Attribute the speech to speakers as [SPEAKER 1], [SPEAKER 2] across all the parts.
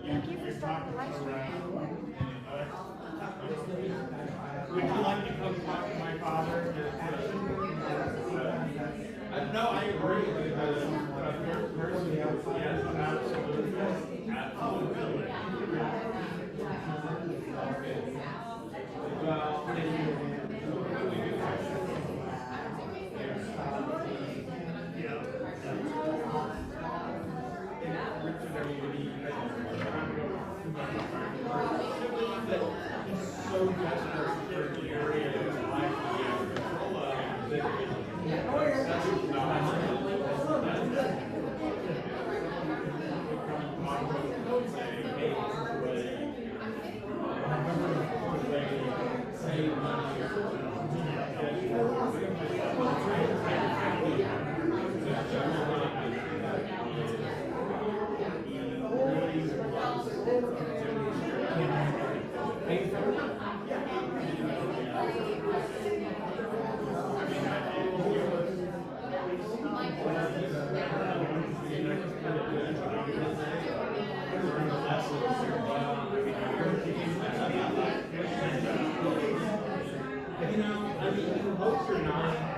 [SPEAKER 1] Thank you for starting the live stream.
[SPEAKER 2] Would you like to come talk to my father? No, I agree. Personally, yes, absolutely. Absolutely. Well, so desperate for the area of his life to get control of that save money hope or not,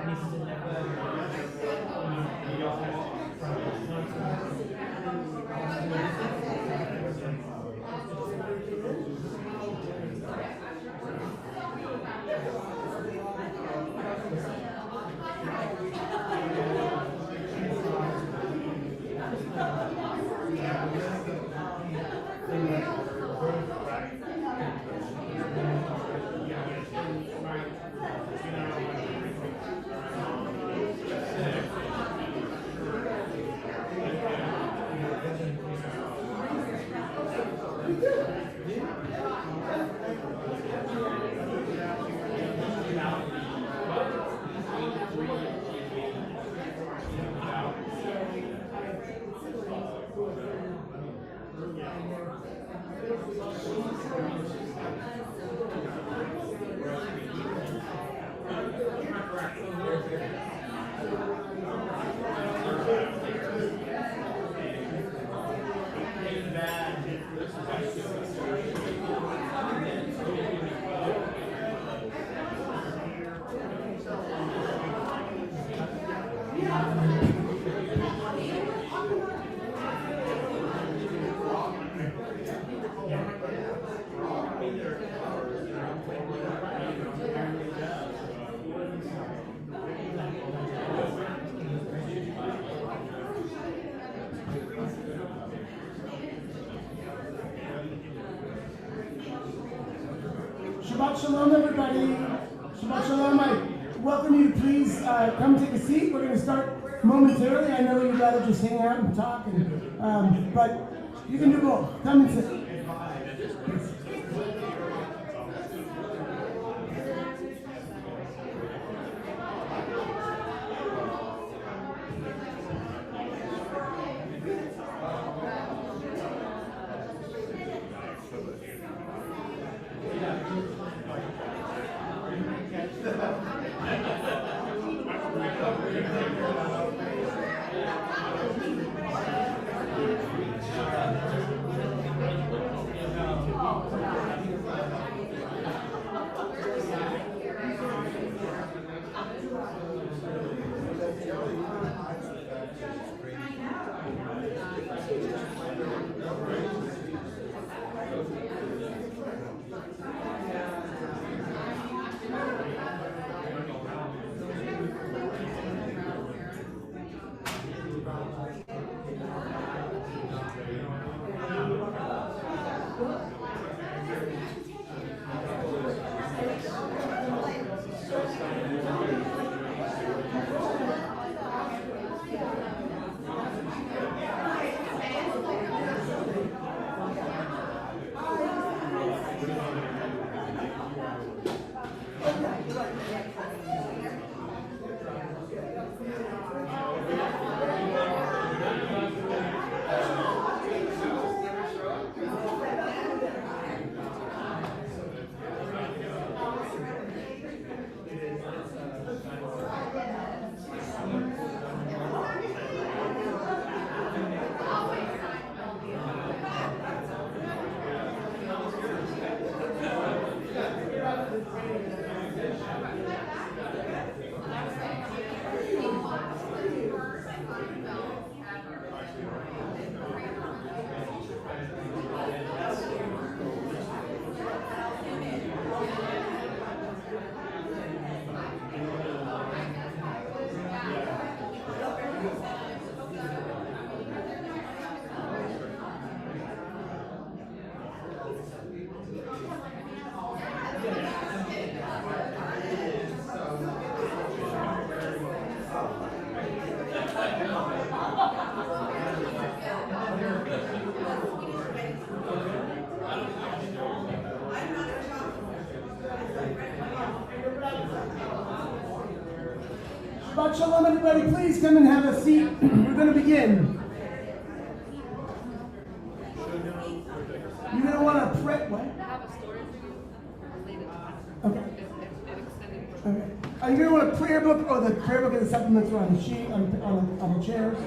[SPEAKER 3] Shabbat Shalom, everybody. Shabbat Shalom. I welcome you to please come take a seat. We're going to start momentarily. I know you'd rather just hang out and talk, but you can do both. Come and sit. Shabbat Shalom, everybody. Please come and have a seat. We're going to begin. You're going to want to pray. What?
[SPEAKER 1] I have a story for you related to
[SPEAKER 3] Okay.
[SPEAKER 1] it extended.
[SPEAKER 3] Okay. Are you going to want a prayer book, or the prayer book and the supplements are on the sheet, on the chairs?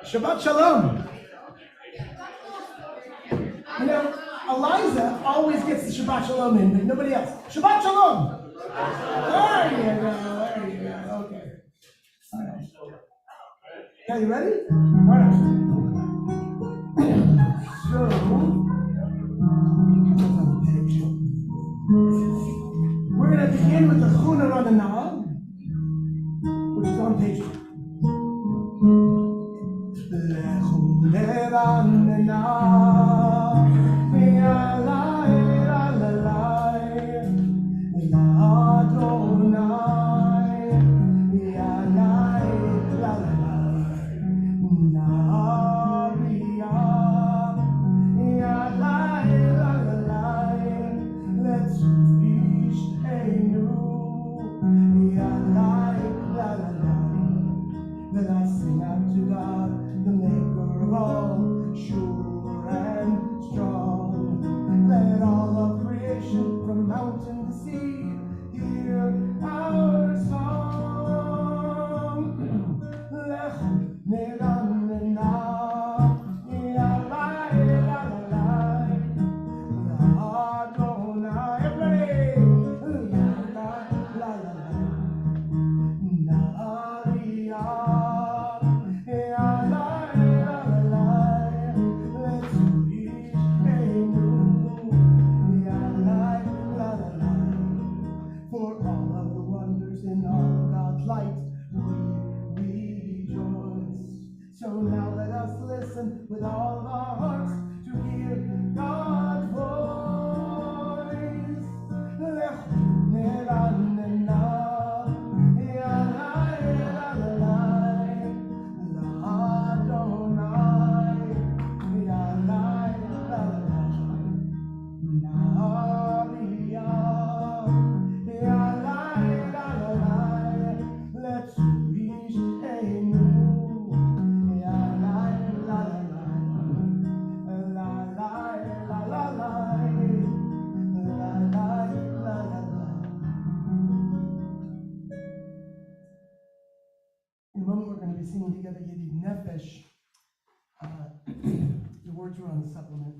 [SPEAKER 3] Shabbat Shalom. You know, Eliza always gets the Shabbat Shalom in, but nobody else. Shabbat Shalom. There you go. There you go. Okay. All right. Okay, you ready? All right. So, what's on the page? We're going to begin with the Chuna Rananah, which is on page 2. Let us sing out to God, the maker of all, sure and strong. Let all of creation, from mountain to sea, hear our song. Lech neranena, yalai lalai, Adonai, everybody, yalai lalai. For all of the wonders in all of God's light, we rejoice. So now let us listen with all of our hearts to hear God's voice. In a moment, we're going to be singing together Yedid Nefesh. The words are on the supplement.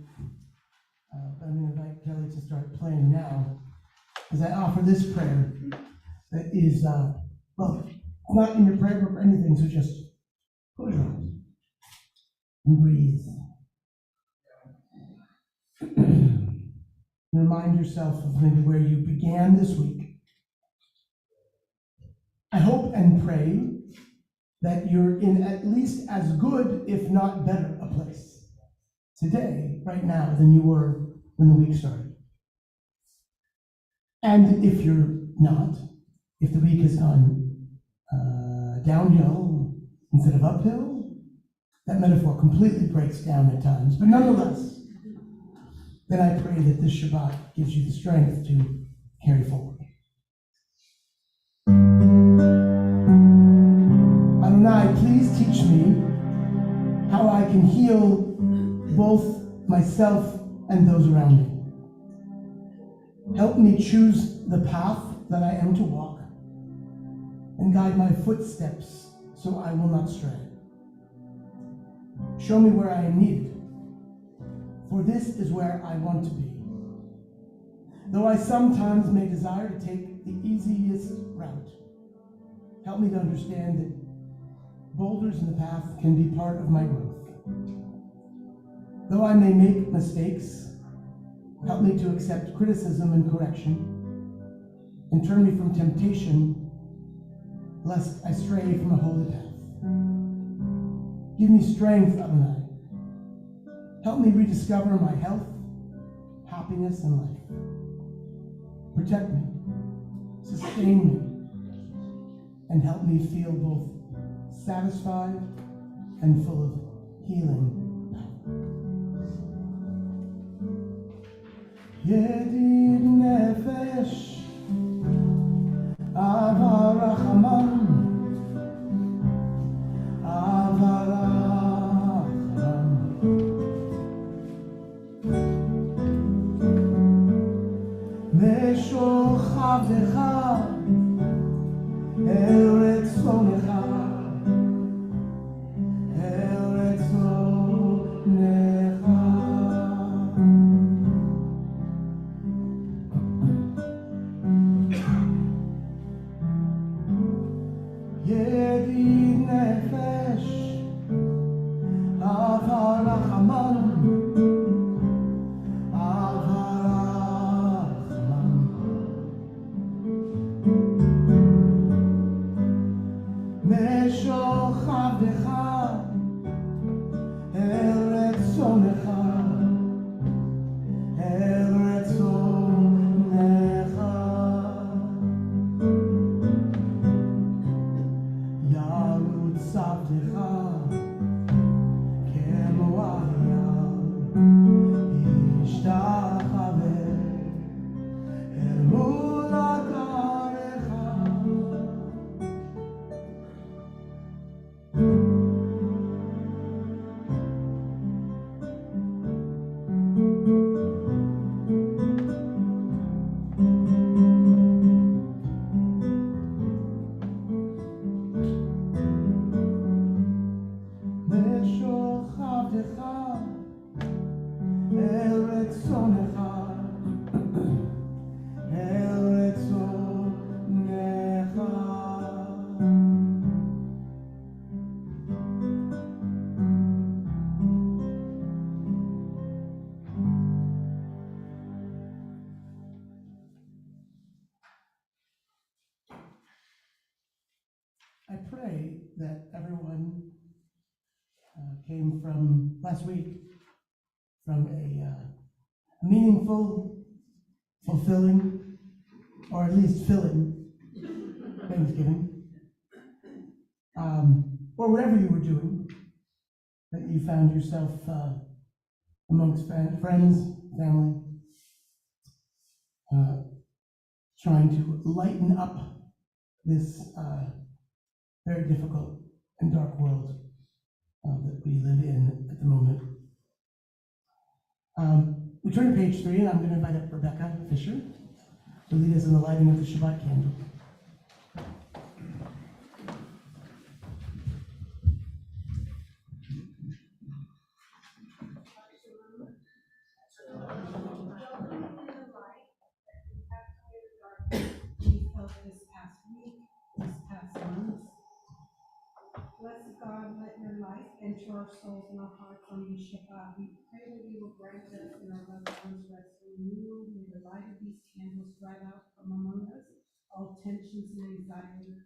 [SPEAKER 3] But I'm going to invite Kelly to start playing now as I offer this prayer that is, well, not in your prayer book or anything, so just close your eyes and breathe. Remind yourself of maybe where you began this week. I hope and pray that you're in at least as good, if not better, a place today, right now, than you were when the week started. And if you're not, if the week has gone downhill instead of uphill, that metaphor completely breaks down at times. But nonetheless, then I pray that this Shabbat gives you the strength to carry forward. Adonai, please teach me how I can heal both myself and those around me. Help me choose the path that I am to walk and guide my footsteps so I will not stray. Show me where I am needed, for this is where I want to be. Though I sometimes may desire to take the easiest route, help me to understand that boulders in the path can be part of my growth. Though I may make mistakes, help me to accept criticism and correction, and turn me from temptation, lest I stray from a holy path. Give me strength, Adonai. Help me rediscover my health, happiness, and life. Protect me, sustain me, and help me feel both satisfied and full of healing. Yedid nefesh avarachamam avarachamam meshochavecha eretz zonecha eretz zonecha. Yedid nefesh avarachamam avarachamam meshochavecha eretz zonecha eretz zonecha. Yarutz avdecha kemo ayam ishtachave el mul agarecha. Meshochavecha eretz zonecha eretz zonecha. I pray that everyone came from last week from a meaningful, fulfilling, or at least filling Thanksgiving, or whatever you were doing, that you found yourself amongst friends, family, trying to lighten up this very difficult and dark world that we live in at the moment. We turn to page 3, and I'm going to invite up Rebecca Fisher to lead us in the lighting of the Shabbat candle.
[SPEAKER 4] We felt this past week, this past month. Blessed God, let your light enter our souls and our hearts on this Shabbat. We pray that you will grant us and our loved ones rest in you. May the light of these candles drive out from among us all tensions and anxiety.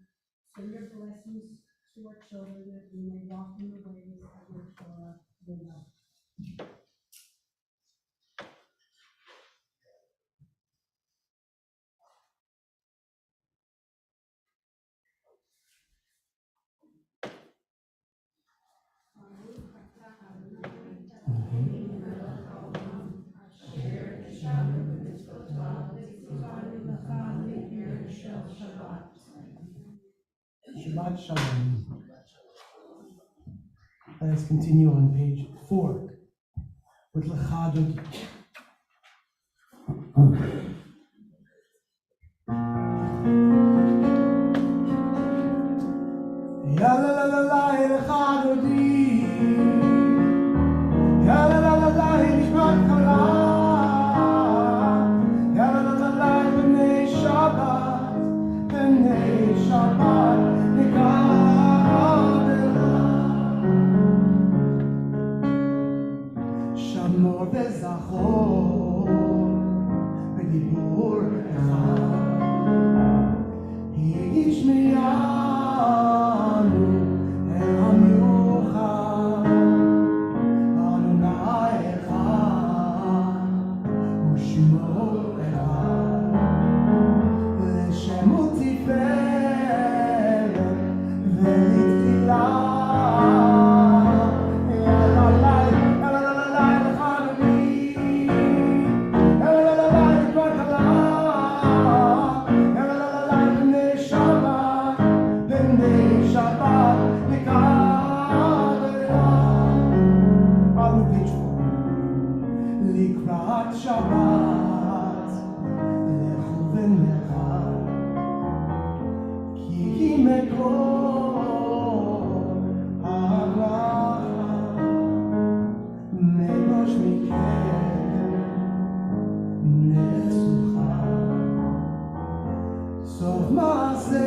[SPEAKER 4] Send your blessings to our children that we may walk in the ways of your Torah. Amen.
[SPEAKER 3] Shabbat Shalom. Let us continue on page 4 with Lecha Dogi. Ya la la la la Lecha Dogi, Ya la la la la Nishmat Kala, Ya la la la la B'nei Shabbat, B'nei Shabbat Shamor v'zachor b'dibur echad Yigish miyanu el hamyuchad Adonai echad u'shmo echad L'shem u'tiferet v'litfilah Shabbat, lechu v'necha, ki hi mekor ha'bracha, merosh mikem nesucha, sof ma'aseh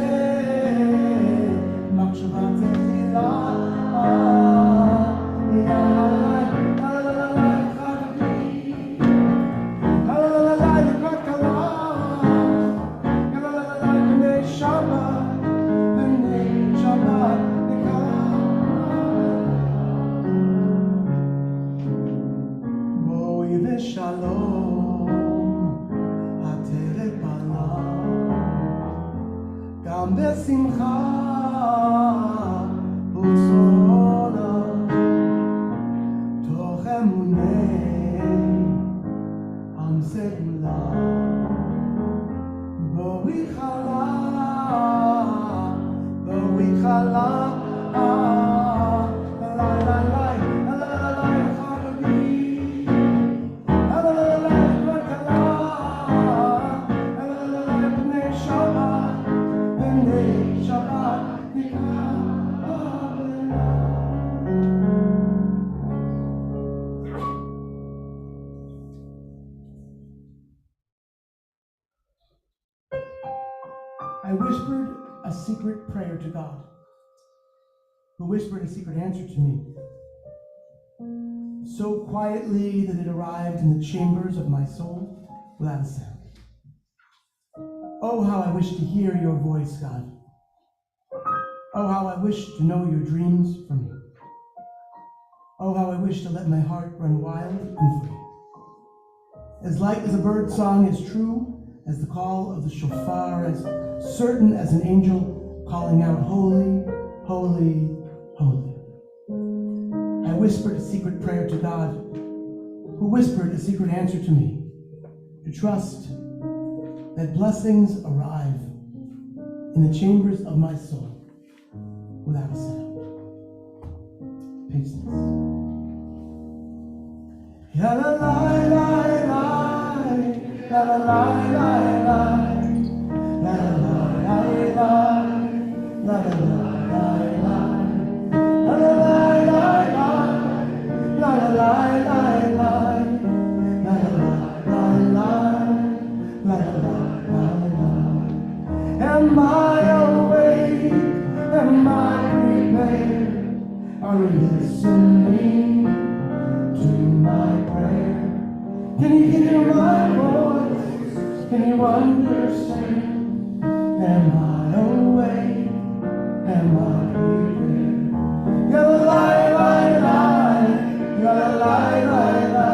[SPEAKER 3] machshava tefilah. Shalom, ateret bala, gam besimcha utzona, toch emunei am segula, boi chala, la la la. I whispered a secret prayer to God, who whispered a secret answer to me, so quietly that it arrived in the chambers of my soul without a sound. Oh, how I wish to hear your voice, God. Oh, how I wish to know your dreams from you. Oh, how I wish to let my heart run wild and free. As light as a bird song, as true as the call of the shofar, as certain as an angel calling out, holy, holy, holy. I whispered a secret prayer to God, who whispered a secret answer to me, to trust that blessings arrive in the chambers of my soul without a sound. Patience. La la la la la, la la la la la, la la la la la, la la la la, la la la la, la la la la, la la la la. Am I awake? Am I prepared? Are you listening to my prayer? Can you hear my voice? Can you understand? Am I awake? Am I prepared? La la la la la, la la la la la,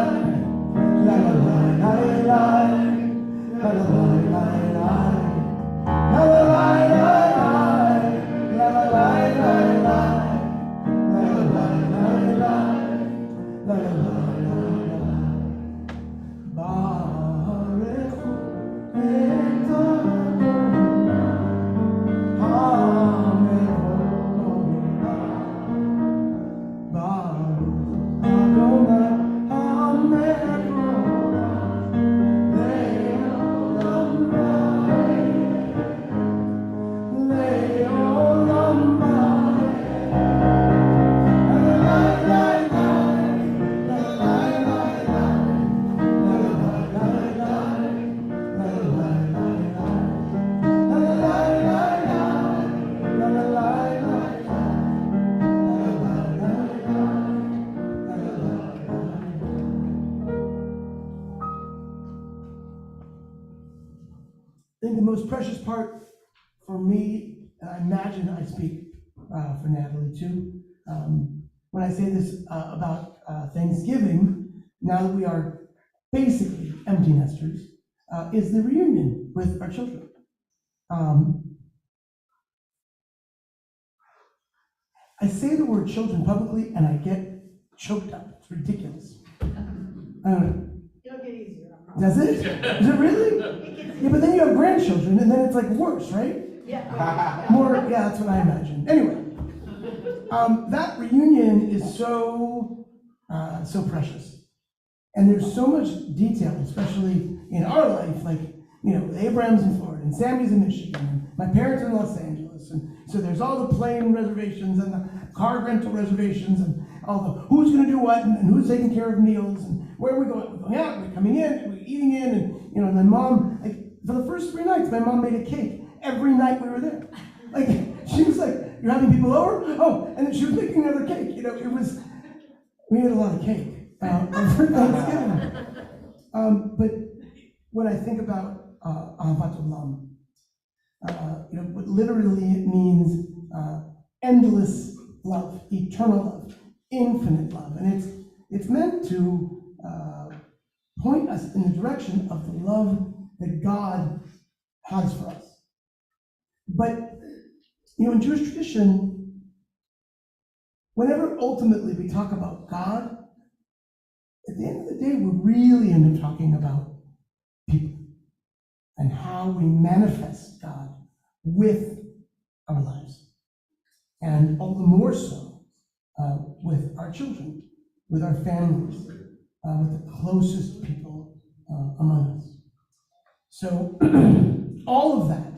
[SPEAKER 3] la la la la la, la la la la la. La la la la la, la la la la la, la la la la la, la la la la la. Baruch et Adonai I think the most precious part for me, and I imagine I speak for Natalie too, when I say this about Thanksgiving, now that we are basically empty nesters, is the reunion with our children. I say the word children publicly and I get choked up. It's ridiculous. I don't know.
[SPEAKER 4] It'll get easier, I promise.
[SPEAKER 3] Does it? Is it really? Yeah, but then you have grandchildren and then it's like worse, right?
[SPEAKER 4] Yeah.
[SPEAKER 3] More, yeah, that's what I imagine. Anyway, that reunion is so precious. And there's so much detail, especially in our life, like, you know, Abraham's in Florida and Sammy's in Michigan, and my parents are in Los Angeles, and so there's all the plane reservations and the car rental reservations and all the who's going to do what and who's taking care of meals and where are we going? We're going out, we're coming in, we're eating in, and you know, my mom, like, for the first 3 nights, my mom made a cake every night we were there. Like, she was like, "You're having people over? Oh," and then she was making another cake. You know, we had a lot of cake for Thanksgiving. But when I think about Ahavat Olam, you know, what literally it means endless love, eternal love, infinite love, and it's meant to point us in the direction of the love that God has for us. But you know, in Jewish tradition, whenever ultimately we talk about God, at the end of the day, we really end up talking about people and how we manifest God with our lives. And all the more so with our children, with our families, with the closest people among us. So all of that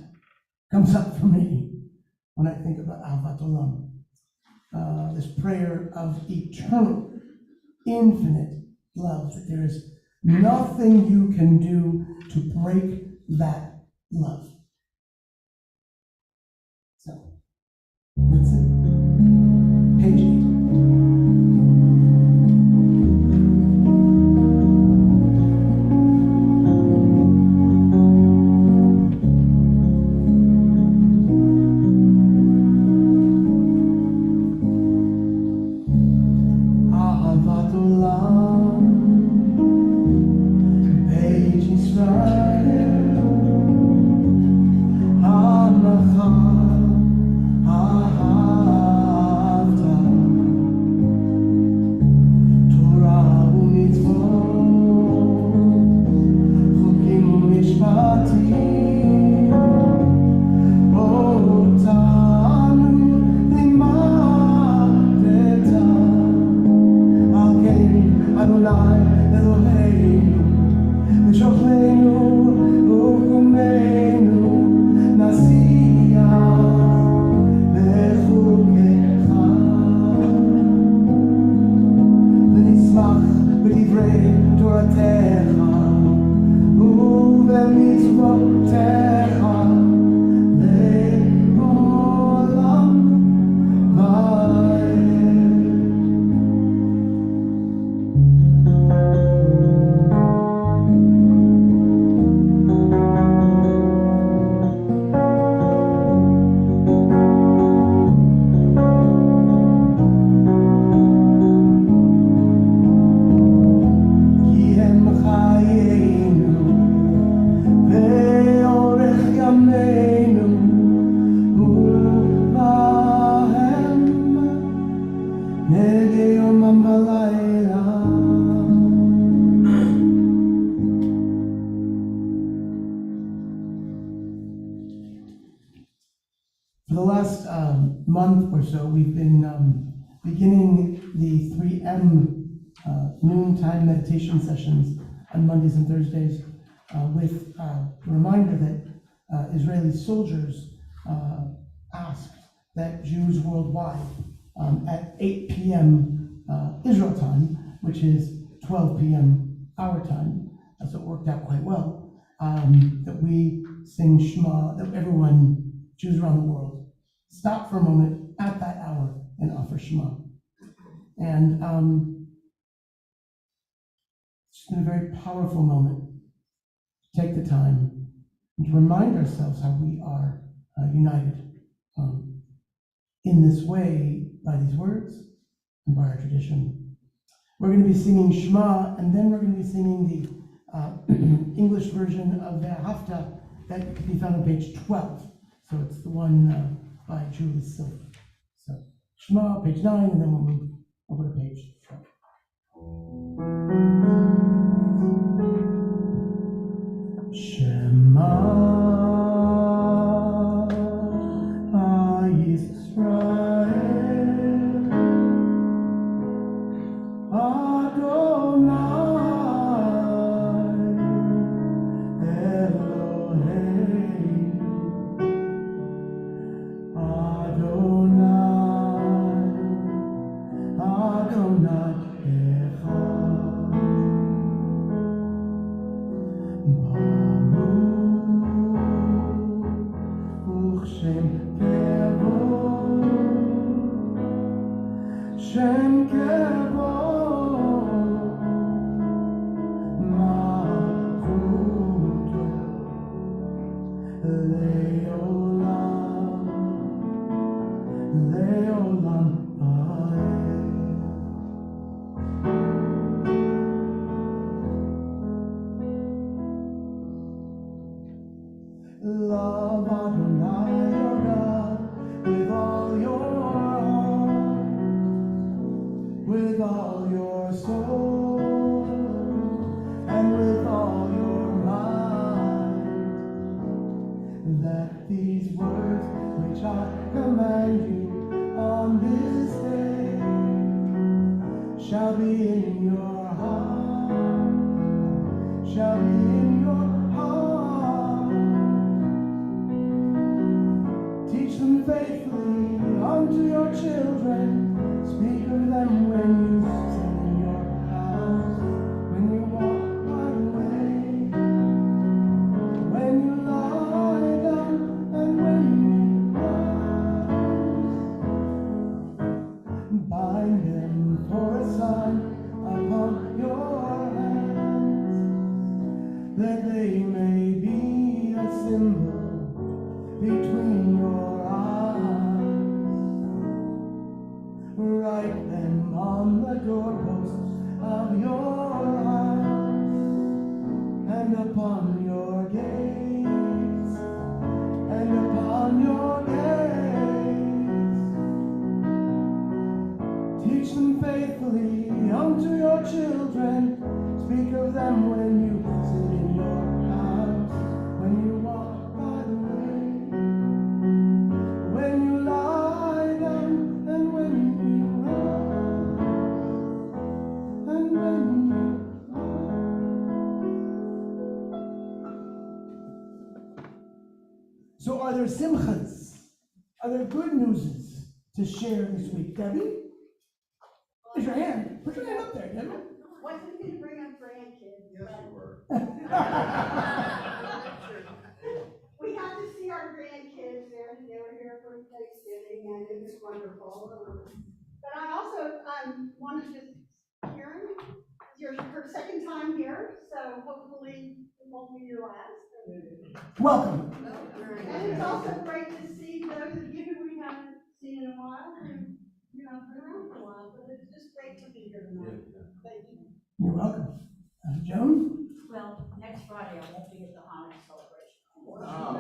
[SPEAKER 3] comes up for me when I think about Ahavat Olam, this prayer of eternal, infinite love, that there is nothing you can do to break that love. So, that's it. Page 8. For the last month or so, we've been beginning the 3M noontime meditation sessions on Mondays and Thursdays with a reminder that Israeli soldiers asked that Jews worldwide at 8 p.m. Israel time, which is 12 p.m. our time, so it worked out quite well, that we sing Shema, that everyone, Jews around the world, stop for a moment at that hour and offer Shema. And it's been a very powerful moment to take the time and to remind ourselves how we are united in this way by these words and by our tradition. We're going to be singing Shema, and then we're going to be singing the English version of the Hafta that can be found on page 12. So it's the one by Julie Silver. So Shema, page 9, and then we'll move over to page 12. Shema Yisrael Adonai Eloheinu Adonai Echad Baruch Shem Kevod Shem Kevod Malchuto Leolam Vaed. Love Adonai your God with all your heart, with all your soul, and with all your mind, that these words which I command you on this day shall be in your heart, shall be in your heart. Teach them faithfully unto your children. Speak of them when you sit in your house, when you walk by the way, when you lie down, and when you rise. Bind them for a sign upon your hands, that they may be a symbol between your eyes. Write them on the doorposts of your house and upon your gates, and upon your gates. Teach them faithfully unto your children. Speak of them when you sit in your house, when you walk by the way, when you lie down, and when you rise, and when you rise. So are there simchas? Are there good newses to share this week? Debbie? Raise your hand. Put your hand up there, Debbie.
[SPEAKER 5] Wasn't going to bring up grandkids.
[SPEAKER 2] Yes, you were.
[SPEAKER 5] We got to see our grandkids there. They were here for Thanksgiving, and it was wonderful. But I also wanted to, Karen, her second time here, so hopefully it won't be your last.
[SPEAKER 3] Welcome.
[SPEAKER 5] And it's also great to see those of you who we haven't seen in a while, who've been around for a while, but it's just great to be here tonight. Thank you.
[SPEAKER 3] You're welcome. Joan?
[SPEAKER 6] Well, next Friday I won't be at the Hanukkah celebration. I'm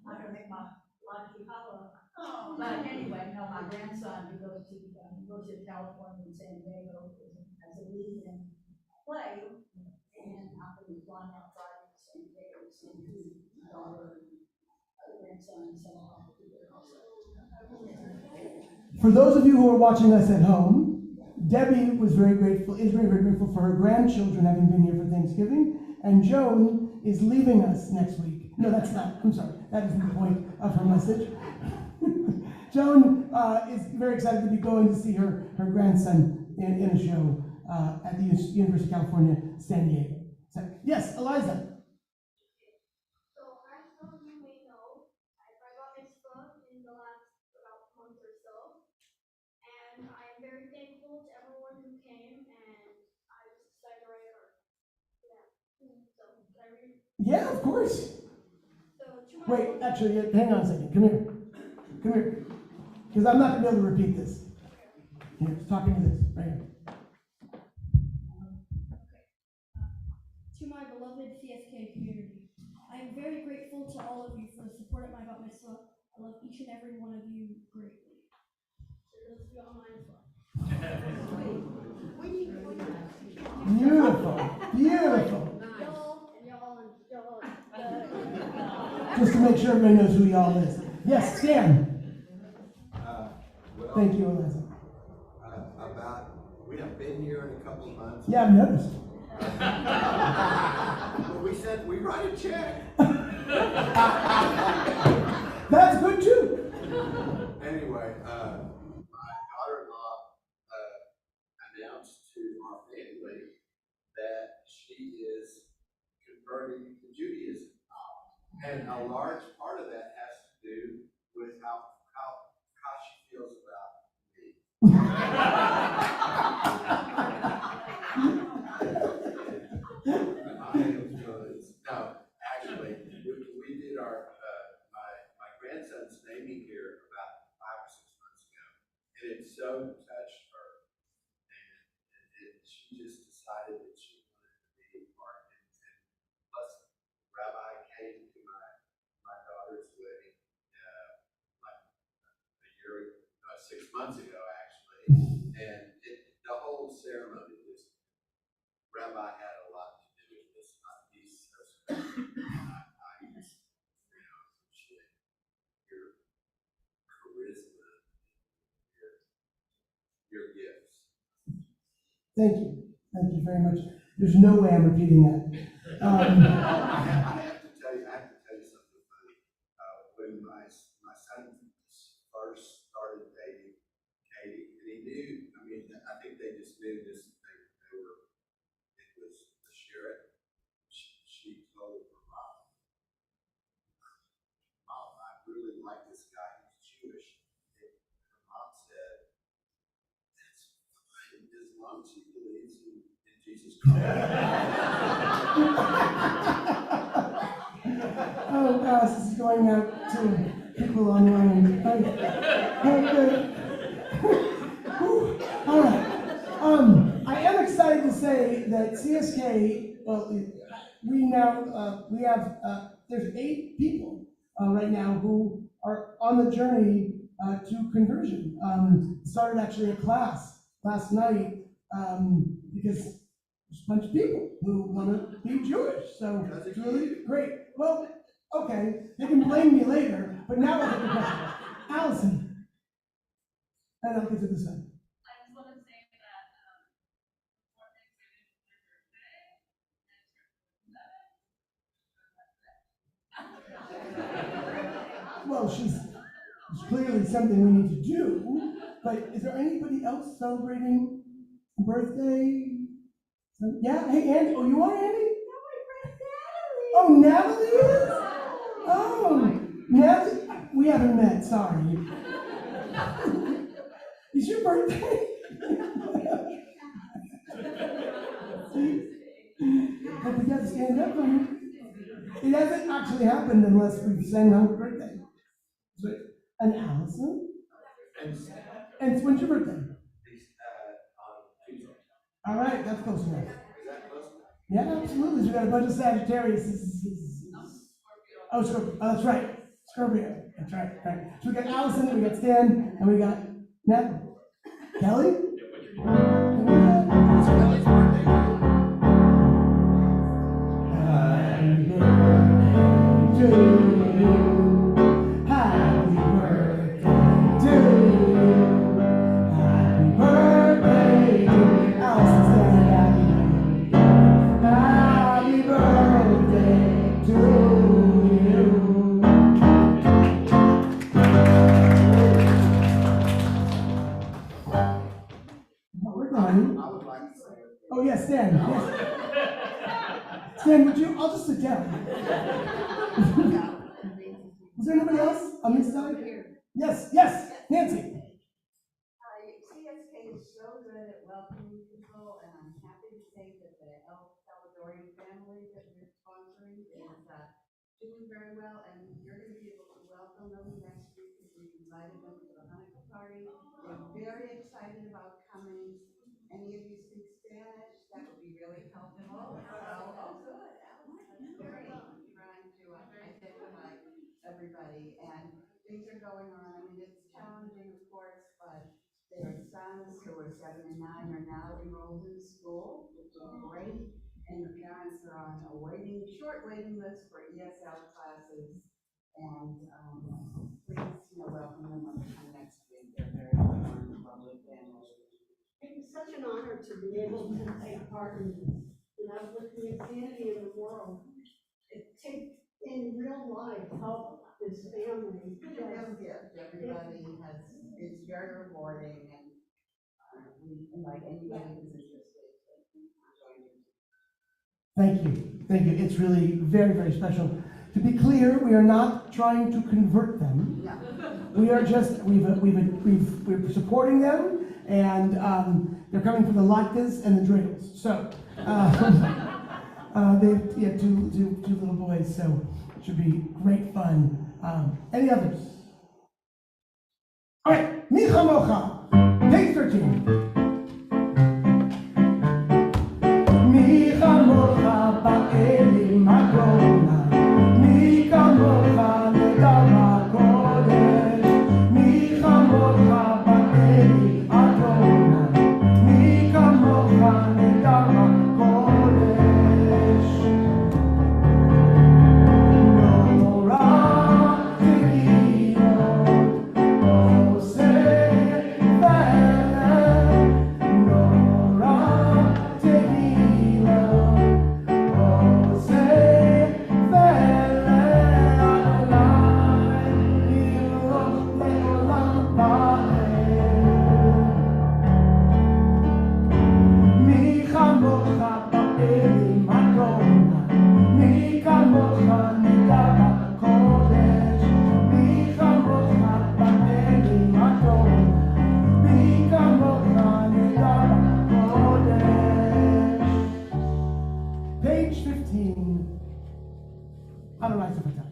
[SPEAKER 6] gonna make my Lachi Challah. But anyway, no, my grandson, he goes to California and San Diego as a lead in play, and I'm gonna be flying out Friday to San Diego to see my daughter and grandson and some of them will be there also.
[SPEAKER 3] For those of you who are watching us at home, Debbie was very grateful, is very, very grateful for her grandchildren having been here for Thanksgiving. And Joan is leaving us next week. No, that's not, I'm sorry, that isn't the point of her message. Joan is very excited to be going to see her grandson in a show at the University of California, San Diego. So, yes, Eliza.
[SPEAKER 7] So as some of you may know, I got mitzvah in the last about month or so, and I am very thankful to everyone who came, and I just decided to write a card. Yeah. So can I read?
[SPEAKER 3] Yeah, of course.
[SPEAKER 7] So to my
[SPEAKER 3] Wait, actually, hang on a second. Come here. Come here. Because I'm not going to be able to repeat this. Here, just talking to this, right here.
[SPEAKER 7] To my beloved CSK community, I am very grateful to all of you for the support at my bat mitzvah. I love each and every one of you greatly. So let's be online as well.
[SPEAKER 3] Beautiful. Beautiful.
[SPEAKER 7] Y'all.
[SPEAKER 3] Just to make sure everybody knows who y'all is. Yes, Stan.
[SPEAKER 8] Well,
[SPEAKER 3] Thank you, Eliza.
[SPEAKER 8] we have been here in a couple of months.
[SPEAKER 3] Yeah, I've noticed.
[SPEAKER 8] But we said we write a check.
[SPEAKER 3] That's good too.
[SPEAKER 8] Anyway, my daughter-in-law announced to our family that she is converting to Judaism. And a large part of that has to do with how she feels about me. No, actually, we did our my grandson's naming here about 5 or 6 months ago, and it so touched her, and she just decided that she wanted to be part of it. And plus, Rabbi came to my daughter's wedding like a year, 6 months ago actually, and the whole ceremony just Rabbi had a lot to do with this. He's so special. I just appreciate your charisma, your gifts.
[SPEAKER 3] Thank you. Thank you very much. There's no way I'm repeating that.
[SPEAKER 8] I have to tell you something funny. When my son first started dating Katie, and he knew, I think they just knew this, it was the sheriff. She told her mom, I really like this guy, he's Jewish. And her mom said, that's fine, as long as he believes in Jesus Christ.
[SPEAKER 3] Oh gosh, this is going out to people online. Okay. All right. I am excited to say that CSK, we have there's 8 people right now who are on the journey to conversion. Started actually a class last night because there's a bunch of people who want to be Jewish. So it's really great. Well, okay, they can blame me later, but now I'll get the question. Allison, and I'll get to this one.
[SPEAKER 1] I just want to say that before Thanksgiving is my birthday, and
[SPEAKER 3] Well, she's clearly something we need to do, but is there anybody else celebrating a birthday? Yeah, hey, Andy. Oh, you are Andy? Oh, Natalie is? Oh, Natalie, we haven't met, sorry. It's your birthday? But we gotta stand up for you. It hasn't actually happened unless we've sang happy birthday. And Allison? And when's your birthday?
[SPEAKER 8] On Tuesday.
[SPEAKER 3] All right, that's close enough.
[SPEAKER 8] Is that close enough?
[SPEAKER 3] Yeah, absolutely. So we got a bunch of Sagittarius. Oh, Scorpio. Oh, that's right. Scorpio. That's right. Right. So we got Allison, we got Stan, and we got Natalie. Kelly? And we got-
[SPEAKER 8] It's Kelly's birthday.
[SPEAKER 3] Happy birthday to you. Happy birthday to you. Happy birthday Stan, would you, I'll just sit down. Is there anybody else on this side? Yes, Nancy.
[SPEAKER 9] CSK is so good at welcoming people, and I'm happy to say that the El Salvadorian family that we're sponsoring is doing very well, and you're going to be able to welcome them next week because we've invited them to the Hanukkah party. They're very excited about coming. Any of you speak Spanish? That would be really helpful. So, oh, good. That's great. I'm trying to identify everybody, and things are going on. I mean, it's challenging, of course, but their sons, who are 7 and 9, are now enrolled in school, which is great. And the parents are on a short waiting list for ESL classes. And please, welcome them when they come next week. They're very warm, lovely family.
[SPEAKER 5] It's such an honor to be able to take part in this. With the insanity in the world, take in real life help this family.
[SPEAKER 9] It's a real gift. Everybody it's very rewarding, and we invite anybody who's interested to join you.
[SPEAKER 3] Thank you. It's really very, very special. To be clear, we are not trying to convert them.
[SPEAKER 9] No.
[SPEAKER 3] We are just, we're supporting them, and they're coming for the latkes and the dreidels. So, they have two little boys, so it should be great fun. Any others? All right, Micha Mocha, page 13. Micha Mocha ba'eli madonna, Micha Mocha nedama kodesh, Micha Mocha ba'eli madonna, Micha Mocha nedama kodesh. Page 15. Adonai Sefatai.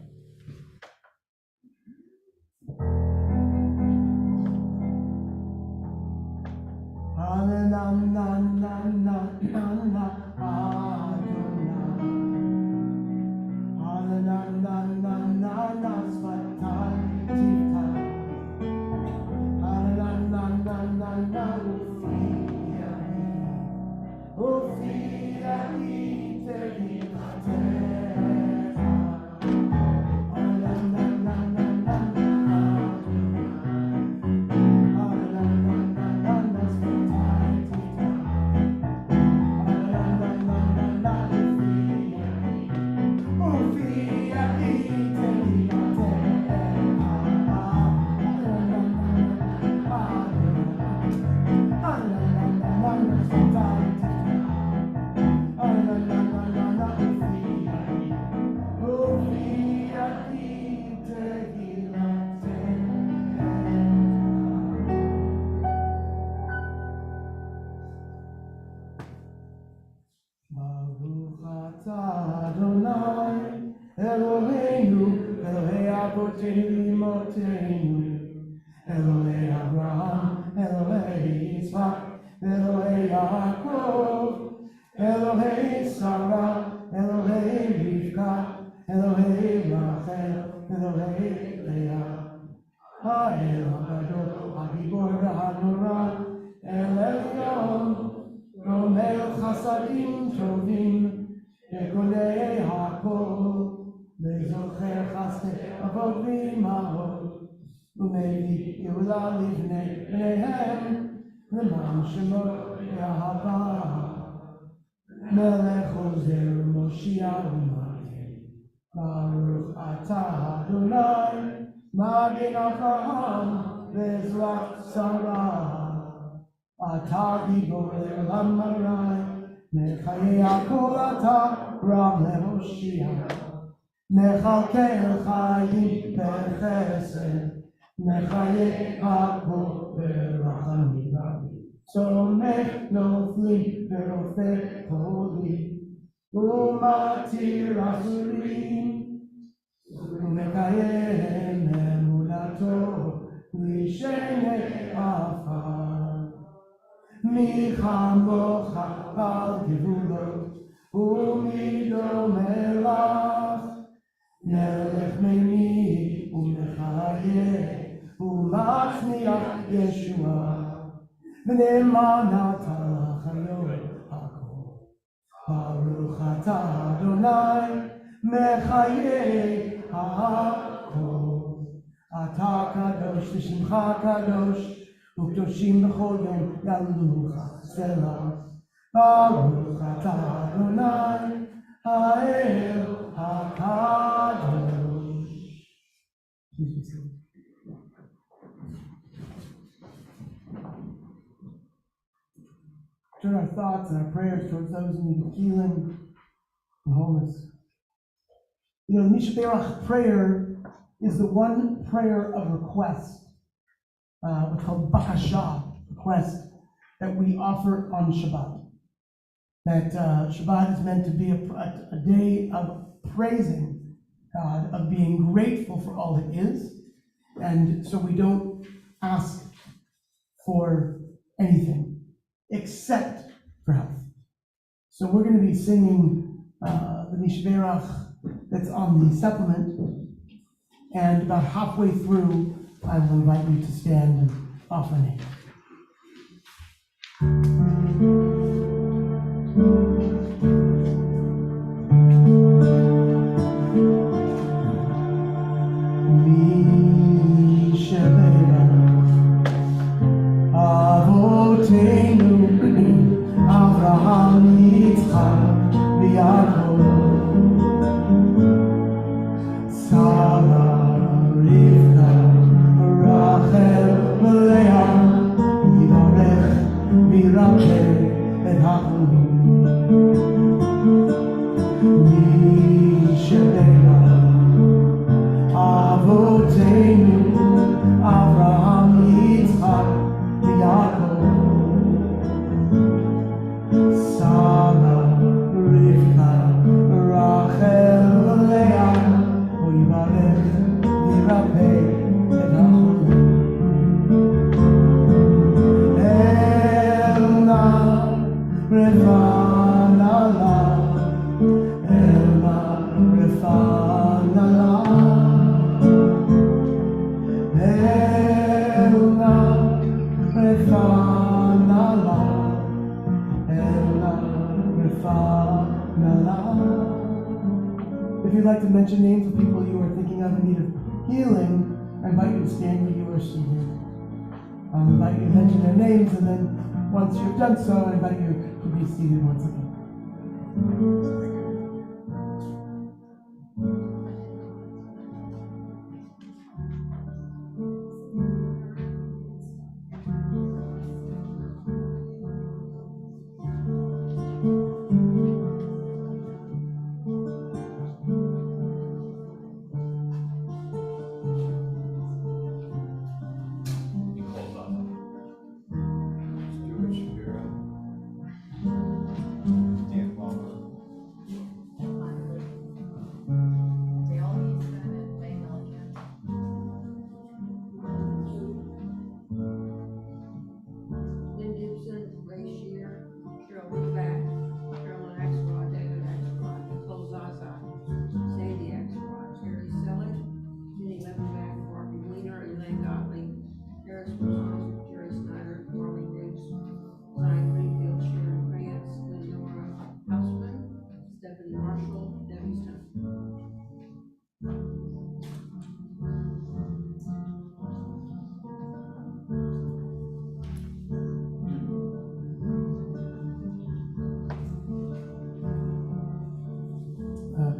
[SPEAKER 3] Adonai, Eloheinu, Elohei Avotenu, Imotenu, Elohei Abraham, Elohei Yitzchak, Elohei Yaakov, Elohei Sarah, Elohei Rivka, Elohei Rachel, Elohei Leah, Ha'el HaGadol, HaGibor HaNorah, El Elyon, Romel Chasadim Tovim, Yekodei HaKol, Lezocher Chasdei Avot V'Imahot, U'Mevi Yehuda Livnei Bneihem, L'man Shemo Yehavah, Melech Ozer Moshiach U'Magin, Baruch Atah Adonai, Magin Avraham, V'Ezrat Sarah, Atah Gibor Le'olam Harai, Mechaye Akol Atah, רב להושיע, מחכה חיים בחסד, מחיה הכל ברחמים רבים, צומח נופלים ורופא חולים, ומתיר אסורים, ומקיים אמונתו לשני עפר. מי כמוך על גבולות ומי דומה לך, מלך מימי ומחיה ומצמיח ישועה, ונאמנת לחיות הכל. ברוך אתה אדוני מחיי הכל. אתה קדוש ושמך קדוש, וקדושים בכל יום יעלוך סלע. ברוך אתה אדוני האל הקדוש. Turn our thoughts and our prayers towards those who need healing and wholeness. You know, the Mishbeach prayer is the one prayer of request, what's called bakasha, request, that we offer on Shabbat. That Shabbat is meant to be a day of praising God, of being grateful for all it is, and so we don't ask for anything except for health. So we're going to be singing the Mishbeach that's on the supplement, and about halfway through, I will invite you to stand and offer an aid. If you'd like to mention names of people you are thinking of in need of healing, I invite you to stand where you are seated. I invite you to mention their names, and then once you've done so, I invite you to be seated once again.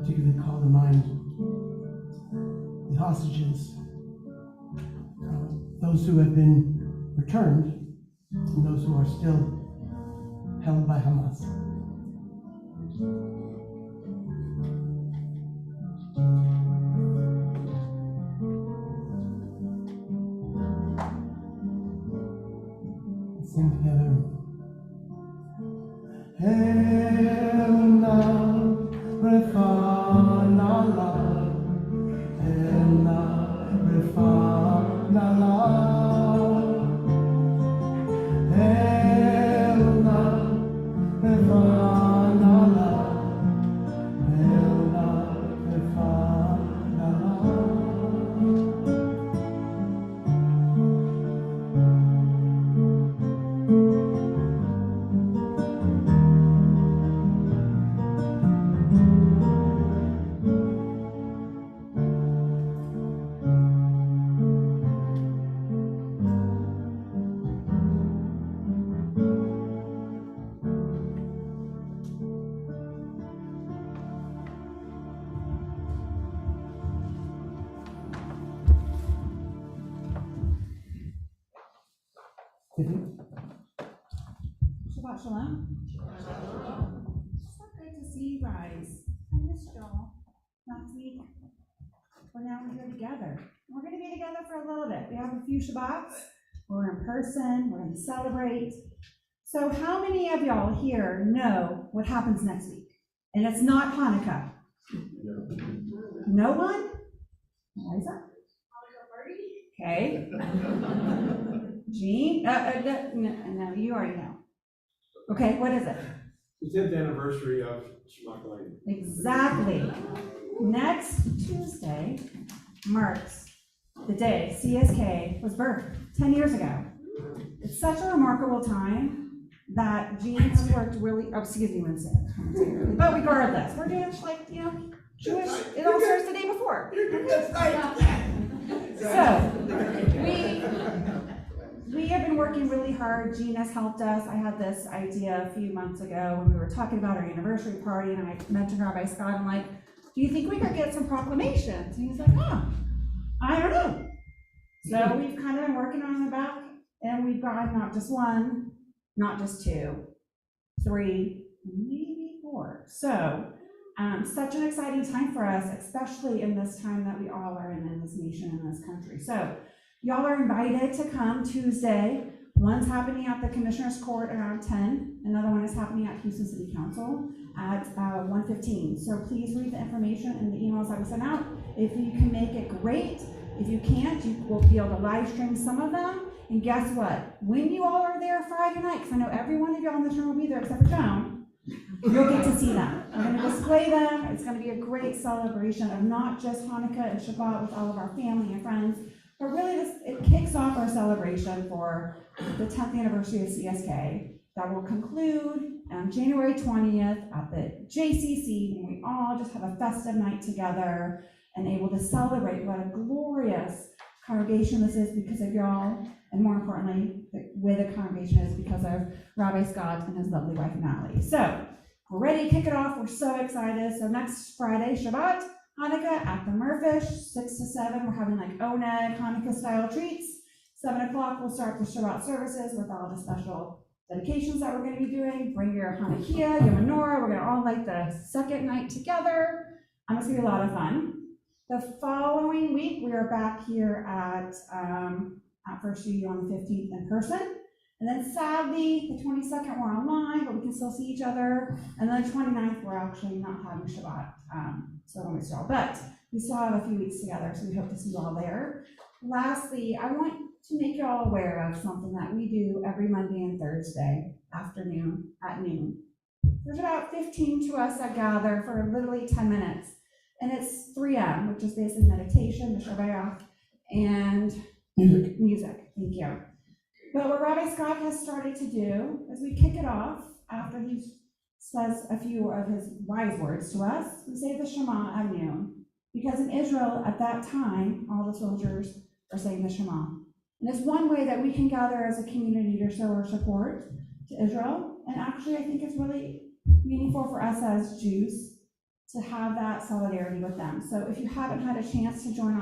[SPEAKER 3] Particularly call to mind the hostages, those who have been returned, and those who are still held by Hamas.
[SPEAKER 4] Shabbat Shalom. So good to see you guys. I missed y'all last week. But now we're here together. We're going to be together for a little bit. We have a few Shabbats. We're in person. We're going to celebrate. So how many of y'all here know what happens next week? And it's not Hanukkah. No one? Eliza? Okay. Jean? No, you already know. Okay, what is it?
[SPEAKER 2] The 10th anniversary of Shma Koleinu.
[SPEAKER 4] Exactly. Next Tuesday marks the day CSK was birthed 10 years ago. It's such a remarkable time that Jean has worked really, excuse me, Wednesday. But regardless, we're doing like, Jewish, it all starts the day before. So, we have been working really hard. Jean has helped us. I had this idea a few months ago when we were talking about our anniversary party, and I mentioned Rabbi Scott. I'm like, do you think we could get some proclamations? And he's like, I don't know. So we've kind of been working on the back, and we've got not just one, not just two, three, maybe four. So, such an exciting time for us, especially in this time that we all are in this nation, in this country. So, y'all are invited to come Tuesday. One's happening at the Commissioner's Court around 10. Another one is happening at Houston City Council at 1:15. So please read the information in the emails that we sent out. If you can make it, great. If you can't, you will be able to live stream some of them. And guess what? When you all are there Friday night, because I know every one of y'all in this room will be there except for Joan, you'll get to see them. We're going to display them. It's going to be a great celebration of not just Hanukkah and Shabbat with all of our family and friends, but really it kicks off our celebration for the 10th anniversary of CSK that will conclude on January 20th at the JCC, when we all just have a festive night together and able to celebrate what a glorious congregation this is because of y'all, and more importantly, the way the congregation is because of Rabbi Scott and his lovely wife, Natalie. So, we're ready to kick it off. We're so excited. So next Friday, Shabbat, Hanukkah at the Murphish, 6 to 7. We're having like Oneg Hanukkah-style treats. 7 o'clock, we'll start the Shabbat services with all the special dedications that we're going to be doing. Bring your Hanukkah, your menorah. We're going to all light the second night together. It's going to be a lot of fun. The following week, we are back here at First Studio on the 15th in person. And then sadly, the 22nd, we're online, but we can still see each other. And then the 29th, we're actually not having Shabbat. So I don't miss y'all. But we still have a few weeks together, so we hope to see you all there. Lastly, I want to make you all aware of something that we do every Monday and Thursday afternoon at noon. There's about 15 to us that gather for literally 10 minutes. And it's 3M, which is basically meditation, the Shabbat, and music. Thank you. But what Rabbi Scott has started to do is we kick it off after he says a few of his wise words to us. We say the Shema at noon. Because in Israel at that time, all the soldiers are saying the Shema. And it's one way that we can gather as a community to show our support to Israel. And actually, I think it's really meaningful for us as Jews to have that solidarity with them. So if you haven't had a chance to join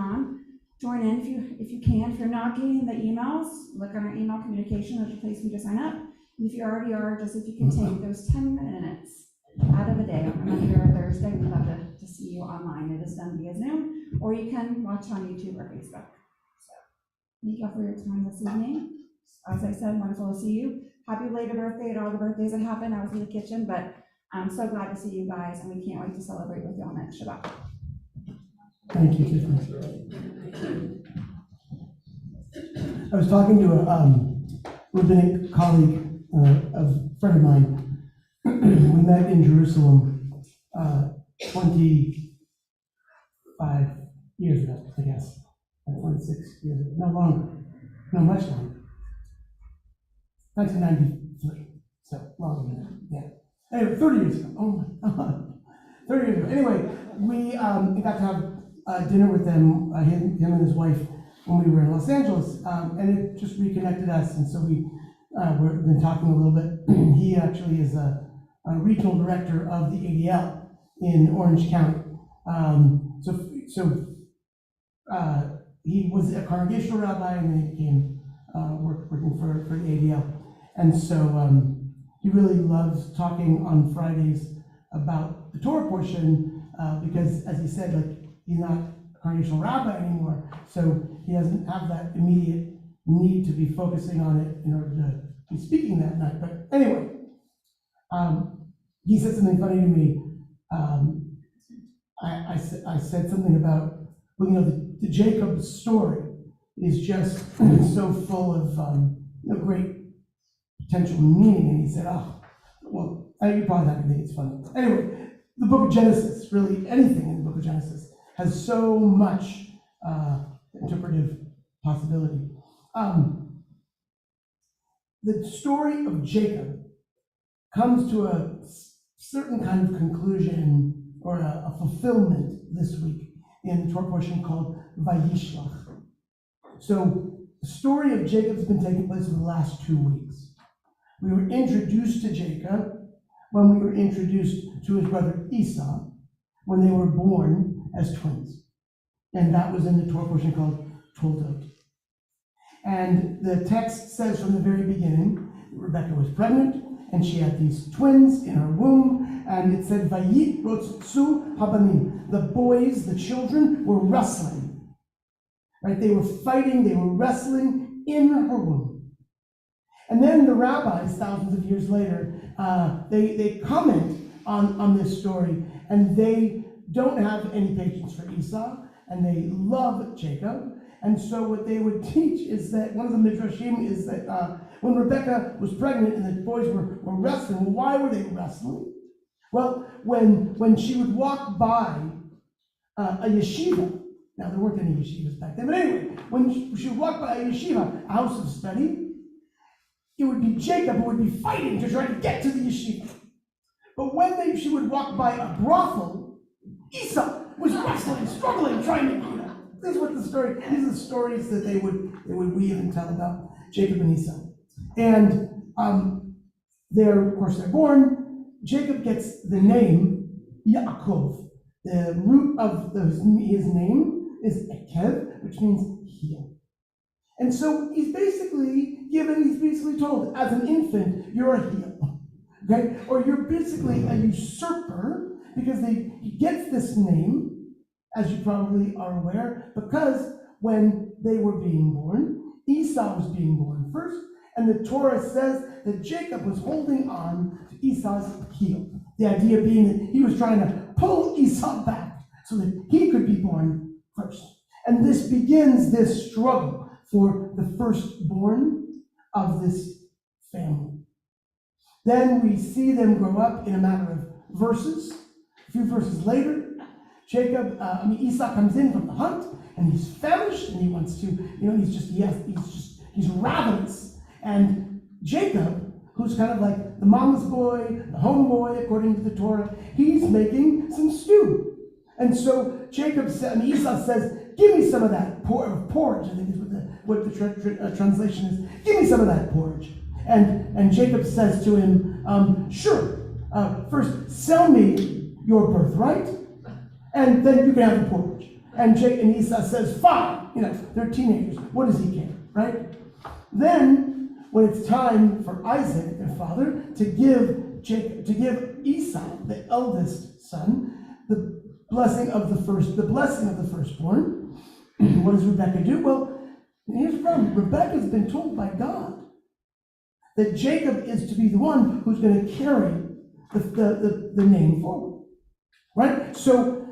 [SPEAKER 4] in if you can. If you're not getting the emails, look on our email communication. There's a place for you to sign up. And if you already are, just if you can take those 10 minutes out of a day on a Monday or a Thursday, we'd love to see you online. It is done via Zoom, or you can watch on YouTube or Facebook. So thank you for your time this evening. As I said, wonderful to see you. Happy belated birthday to all the birthdays that happened. I was in the kitchen, but
[SPEAKER 10] I'm so glad to see you guys, and we can't wait to celebrate with you on next Shabbat.
[SPEAKER 3] Thank you, Tiffany. I was talking to a rabbinic colleague, a friend of mine. We met in Jerusalem 25 years ago, I guess. 26 years ago. No longer. No, much longer. 1993. So, longer than that. Yeah. Anyway, 30 years ago. Oh my God. 30 years ago. Anyway, we got to have dinner with them, him and his wife, when we were in Los Angeles, and it just reconnected us, and so we've been talking a little bit. He actually is a regional director of the ADL in Orange County. He was a congregational rabbi, and then he became working for the ADL. And so he really loves talking on Fridays about the Torah portion, because, as he said, like, he's not a congregational rabbi anymore, so he doesn't have that immediate need to be focusing on it in order to be speaking that night. But anyway, he said something funny to me. I said something about, well, the Jacob story is just so full of great potential meaning, and he said, oh, well, you probably not gonna think it's funny. Anyway, the book of Genesis, really anything in the book of Genesis, has so much interpretive possibility. The story of Jacob comes to a certain kind of conclusion or a fulfillment this week in the Torah portion called Vayishlach. So the story of Jacob has been taking place for the last 2 weeks. We were introduced to Jacob when we were introduced to his brother Esau when they were born as twins. And that was in the Torah portion called Toldot. And the text says from the very beginning, Rebecca was pregnant, and she had these twins in her womb, and it said, Vayit rotzutzu habanim. The boys, the children, were wrestling. Right? They were fighting, they were wrestling in her womb. And then the rabbis, thousands of years later, they comment on this story, and they don't have any patience for Esau, and they love Jacob. And so what they would teach is that, one of the midrashim is that when Rebecca was pregnant and the boys were wrestling, well, why were they wrestling? Well, when she would walk by a yeshiva, now there weren't any yeshivas back then, but anyway, when she would walk by a yeshiva, a house of study, it would be Jacob who would be fighting to try to get to the yeshiva. But when she would walk by a brothel, Esau was wrestling, struggling, trying to, this is what the story, these are the stories that they would weave and tell about Jacob and Esau. And of course, they're born. Jacob gets the name Yaakov. The root of his name is Ekev, which means heel. And so he's basically told, as an infant, you're a heel. Okay? Or you're basically a usurper, because he gets this name, as you probably are aware, because when they were being born, Esau was being born first, and the Torah says that Jacob was holding on to Esau's heel. The idea being that he was trying to pull Esau back so that he could be born first. And this begins this struggle for the firstborn of this family. Then we see them grow up in a matter of verses. A few verses later, Esau comes in from the hunt, and he's famished, and he wants to, he's ravenous. And Jacob, who's kind of like the mama's boy, the homeboy, according to the Torah, he's making some stew. And so Esau says, give me some of that porridge, I think is what the translation is. Give me some of that porridge. And Jacob says to him, sure, first sell me your birthright, and then you can have the porridge. And Esau says, fine, they're teenagers, what does he care, right? Then, when it's time for Isaac, their father, to give Esau, the eldest son, the blessing of the firstborn, what does Rebecca do? Well, here's the problem. Rebecca's been told by God that Jacob is to be the one who's going to carry the name forward, right? So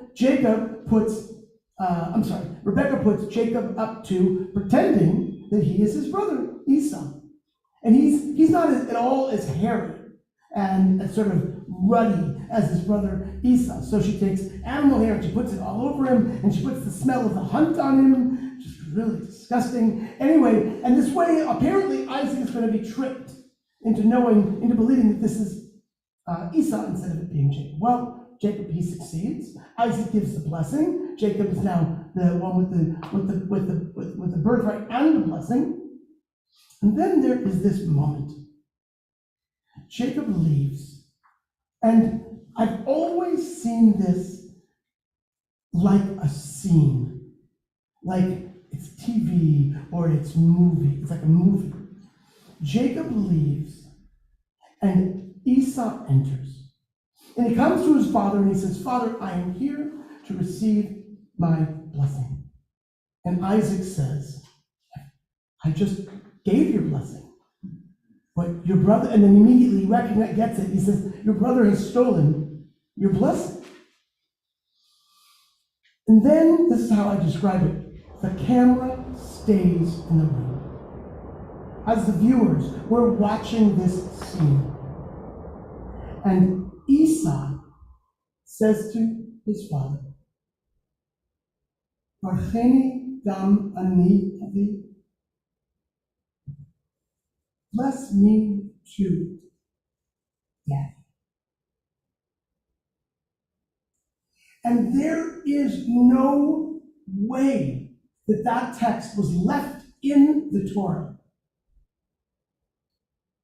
[SPEAKER 3] Rebecca puts Jacob up to pretending that he is his brother, Esau. And he's not at all as hairy and as sort of ruddy as his brother Esau. So she takes animal hair and she puts it all over him, and she puts the smell of the hunt on him, just really disgusting. Anyway, and this way, apparently Isaac is going to be tricked into believing that this is Esau instead of it being Jacob. Well, Jacob, he succeeds. Isaac gives the blessing. Jacob is now the one with the birthright and the blessing. And then there is this moment. Jacob leaves. And I've always seen this like a scene. Like it's TV or it's movie. It's like a movie. Jacob leaves and Esau enters. And he comes to his father and he says, "Father, I am here to receive my blessing." And Isaac says, "I just gave your blessing. But your brother," and then immediately gets it. He says, "Your brother has stolen your blessing." And then, this is how I describe it. The camera stays in the room. As the viewers, we're watching this scene. And Esau says to his father, "Barcheni gam ani avi." Bless me too, Daddy. And there is no way that text was left in the Torah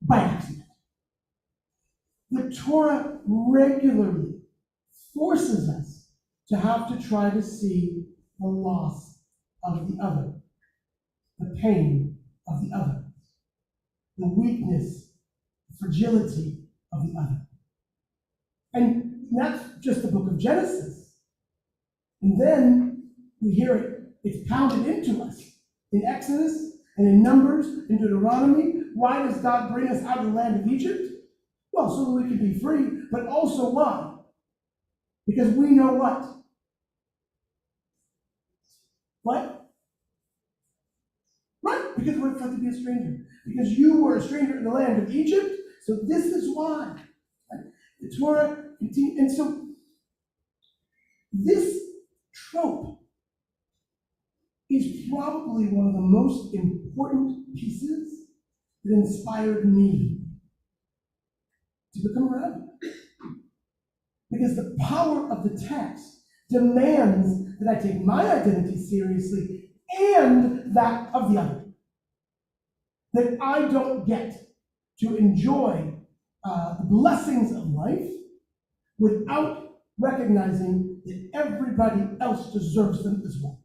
[SPEAKER 3] by accident. The Torah regularly forces us to have to try to see the loss of the other, the pain of the other, the weakness, the fragility of the other. And that's just the book of Genesis. And then we hear it's pounded into us in Exodus and in Numbers, in Deuteronomy. Why does God bring us out of the land of Egypt? Well, so that we can be free, but also why? Because we know what? What? Right, because we're thought to be a stranger. Because you were a stranger in the land of Egypt, so this is why. The Torah continues, and so this trope is probably one of the most important pieces that inspired me to become a rabbi. Because the power of the text demands that I take my identity seriously and that of the other. That I don't get to enjoy the blessings of life without recognizing that everybody else deserves them as well.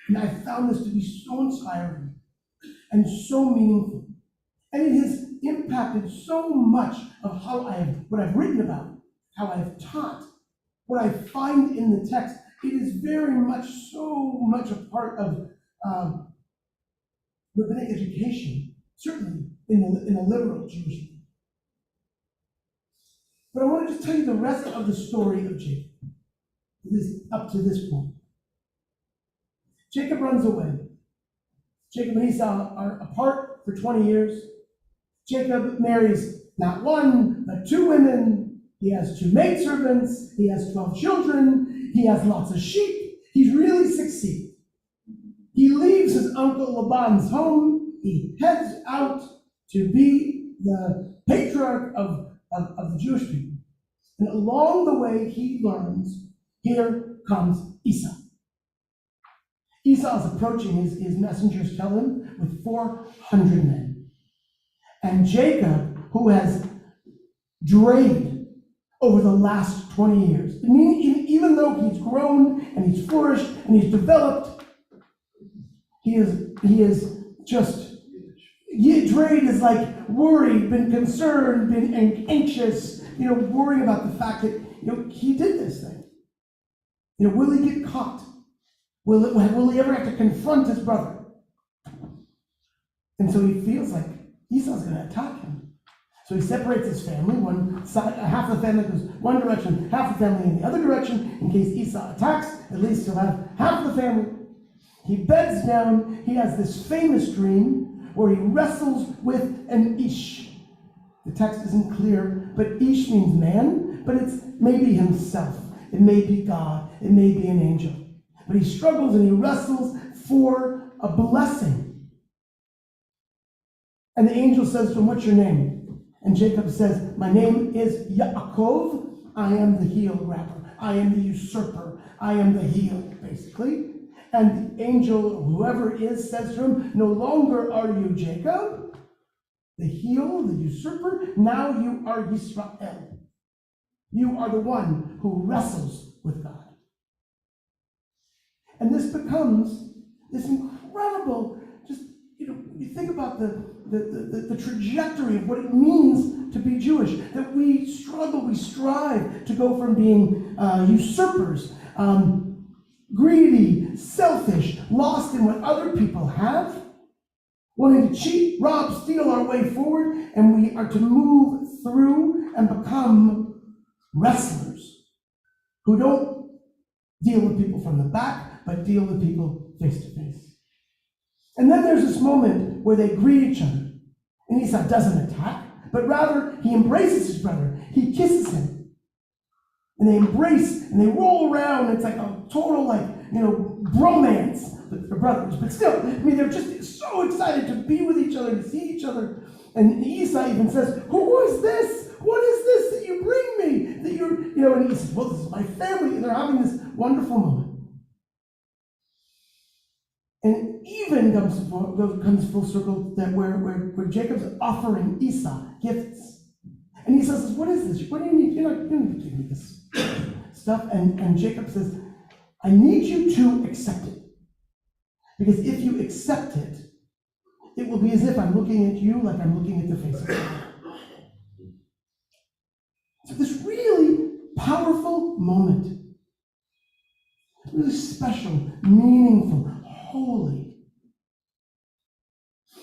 [SPEAKER 3] And I found this to be so inspiring and so meaningful. And it has impacted so much of what I've written about, how I've taught, what I find in the text. It is very much, so much a part of rabbinic education, certainly in a liberal Jewish view. But I want to just tell you the rest of the story of Jacob, at least up to this point. Jacob runs away. Jacob and Esau are apart for 20 years. Jacob marries not one, but 2 women. He has 2 maidservants. He has 12 children. He has lots of sheep. He's really succeeded. He leaves his uncle Laban's home. He heads out to be the patriarch of the Jewish people. And along the way, he learns, here comes Esau. Esau is approaching, his messengers tell him, with 400 men. And Jacob, who has drained over the last 20 years, I mean, even though he's grown and he's flourished and he's developed, he is just, drained is like worried, been concerned, been anxious, worrying about the fact that, he did this thing. Will he get caught? Will he ever have to confront his brother? And so he feels like Esau's going to attack him. So he separates his family. One side, half of the family goes one direction, half the family in the other direction. In case Esau attacks, at least he'll have half the family. He beds down. He has this famous dream where he wrestles with an Ish. The text isn't clear, but Ish means man, but it's maybe himself. It may be God. It may be an angel. But he struggles and he wrestles for a blessing. And the angel says to him, "What's your name?" And Jacob says, "My name is Yaakov. I am the heel grabber. I am the usurper. I am the heel," basically. And the angel, whoever it is, says to him, "No longer are you Jacob, the heel, the usurper. Now you are Yisrael. You are the one who wrestles with God." And this becomes this incredible, just, you think about the trajectory of what it means to be Jewish, that we struggle, we strive to go from being usurpers, greedy, selfish, lost in what other people have, wanting to cheat, rob, steal our way forward, and we are to move through and become wrestlers who don't deal with people from the back, but deal with people face to face. And then there's this moment where they greet each other. And Esau doesn't attack, but rather he embraces his brother. He kisses him. And they embrace and they roll around. It's like a total, bromance with their brothers. But still, they're just so excited to be with each other, to see each other. And Esau even says, "Who is this? What is this that you bring me? That you're," and he says, "Well, this is my family." And they're having this wonderful moment. And it even comes full circle that where Jacob's offering Esau gifts. And Esau says, "What is this? What do you need? You don't need to give me this stuff." And Jacob says, "I need you to accept it. Because if you accept it, it will be as if I'm looking at you like I'm looking at the face of God." So this really powerful moment, really special, meaningful, holy.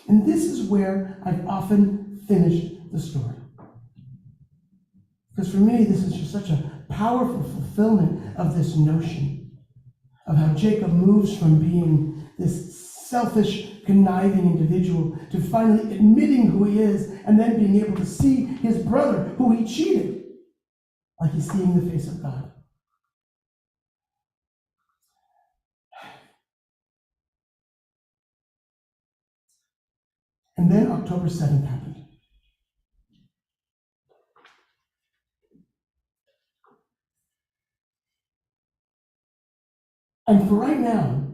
[SPEAKER 3] And this is where I've often finished the story. Because for me, this is just such a powerful fulfillment of this notion of how Jacob moves from being this selfish, conniving individual to finally admitting who he is and then being able to see his brother, who he cheated, like he's seeing the face of God. And then October 7th happened. And for right now,